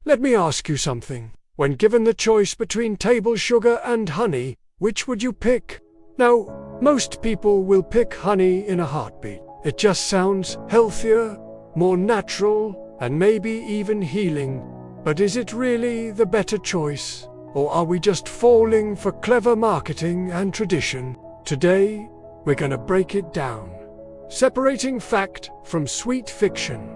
Let me ask you something. When given the choice between table sugar and honey, which would you pick? Now, most people will pick honey in a heartbeat. It just sounds healthier, more natural, and maybe even healing. But is it really the better choice? Or are we just falling for clever marketing and tradition? Today, we're gonna break it down. Separating fact from sweet fiction.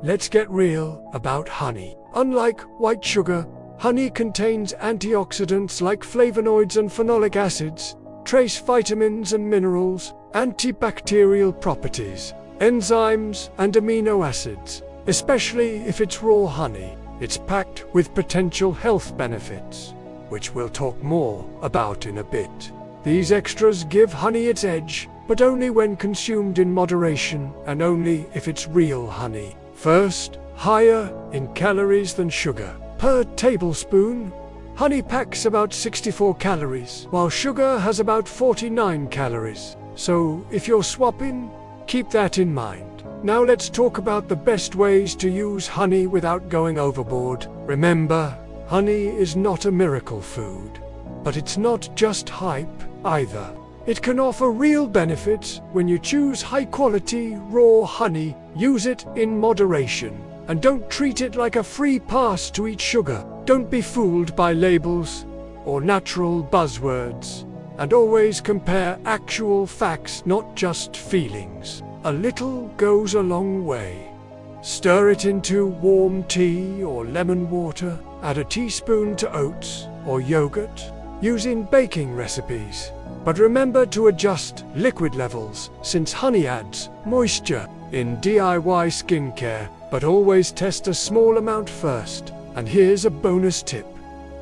Let's get real about honey. Unlike white sugar, honey contains antioxidants like flavonoids and phenolic acids, trace vitamins and minerals, antibacterial properties, enzymes and amino acids. Especially if it's raw honey, it's packed with potential health benefits, which we'll talk more about in a bit. These extras give honey its edge, but only when consumed in moderation and only if it's real honey. First, higher in calories than sugar. Per tablespoon, honey packs about 64 calories, while sugar has about 49 calories. So, if you're swapping, keep that in mind. Now let's talk about the best ways to use honey without going overboard. Remember, honey is not a miracle food, but it's not just hype either. It can offer real benefits when you choose high-quality, raw honey. Use it in moderation, and don't treat it like a free pass to eat sugar. Don't be fooled by labels or natural buzzwords, and always compare actual facts, not just feelings. A little goes a long way. Stir it into warm tea or lemon water. Add a teaspoon to oats or yogurt. Use in baking recipes. But remember to adjust liquid levels, since honey adds moisture in DIY skincare. But always test a small amount first. And here's a bonus tip.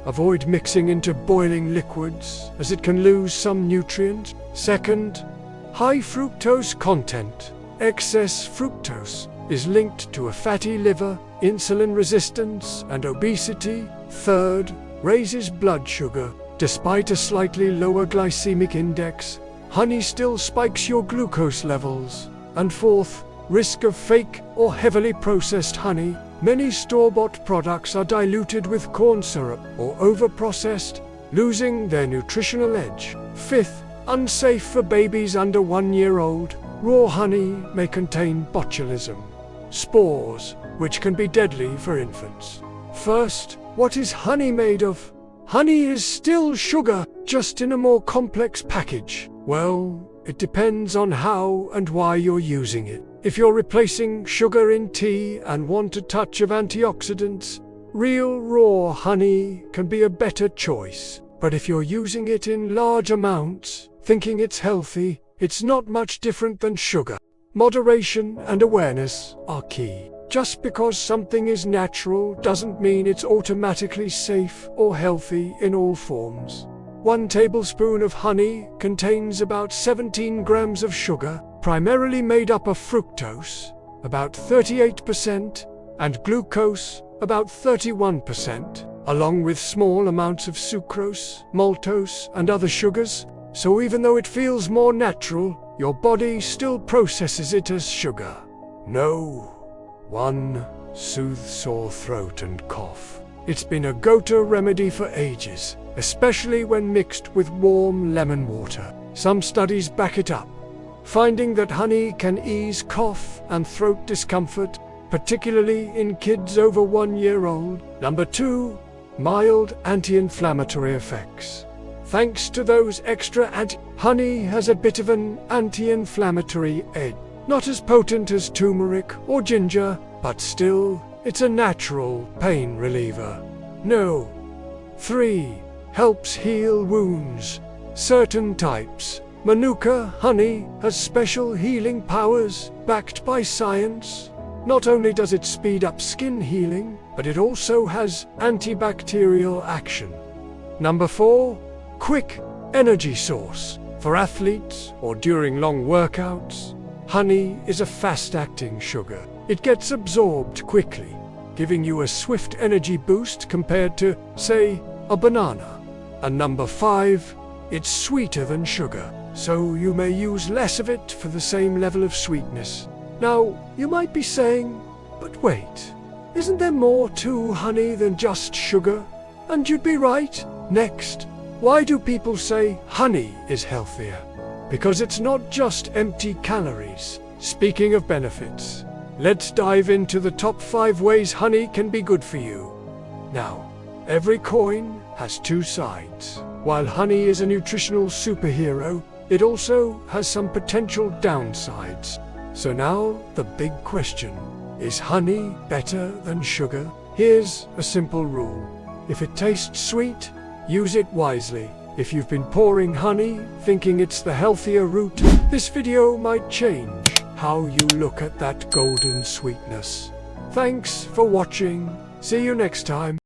Avoid mixing into boiling liquids, as it can lose some nutrients. Second, high fructose content. Excess fructose is linked to a fatty liver, insulin resistance, and obesity. Third, raises blood sugar. Despite a slightly lower glycemic index, honey still spikes your glucose levels. And fourth, risk of fake or heavily processed honey. Many store-bought products are diluted with corn syrup or over-processed, losing their nutritional edge. Fifth, unsafe for babies under 1 year old. Raw honey may contain botulism spores, which can be deadly for infants. First, what is honey made of? Honey is still sugar, just in a more complex package. Well, it depends on how and why you're using it. If you're replacing sugar in tea and want a touch of antioxidants, real raw honey can be a better choice. But if you're using it in large amounts, thinking it's healthy, it's not much different than sugar. Moderation and awareness are key. Just because something is natural doesn't mean it's automatically safe or healthy in all forms. 1 tablespoon of honey contains about 17 grams of sugar, primarily made up of fructose, about 38%, and glucose, about 31%, along with small amounts of sucrose, maltose, and other sugars. So even though it feels more natural, your body still processes it as sugar. No. 1. Soothe sore throat and cough. It's been a go-to remedy for ages, especially when mixed with warm lemon water. Some studies back it up, finding that honey can ease cough and throat discomfort, particularly in kids over 1 year old. Number 2. Mild anti-inflammatory effects. Thanks to those extra honey has a bit of an anti-inflammatory edge. Not as potent as turmeric or ginger, but still, it's a natural pain reliever. No. 3. Helps heal wounds. Certain types. Manuka honey has special healing powers, backed by science. Not only does it speed up skin healing, but it also has antibacterial action. Number 4. Quick energy source. For athletes or during long workouts, honey is a fast-acting sugar. It gets absorbed quickly, giving you a swift energy boost compared to, say, a banana. And number 5, it's sweeter than sugar, so you may use less of it for the same level of sweetness. Now, you might be saying, but wait, isn't there more to honey than just sugar? And you'd be right. Next, why do people say honey is healthier? Because it's not just empty calories. Speaking of benefits, let's dive into the top 5 ways honey can be good for you. Now, every coin has 2 sides. While honey is a nutritional superhero, it also has some potential downsides. So now, the big question: is honey better than sugar? Here's a simple rule. If it tastes sweet, use it wisely. If you've been pouring honey, thinking it's the healthier route, this video might change how you look at that golden sweetness. Thanks for watching. See you next time.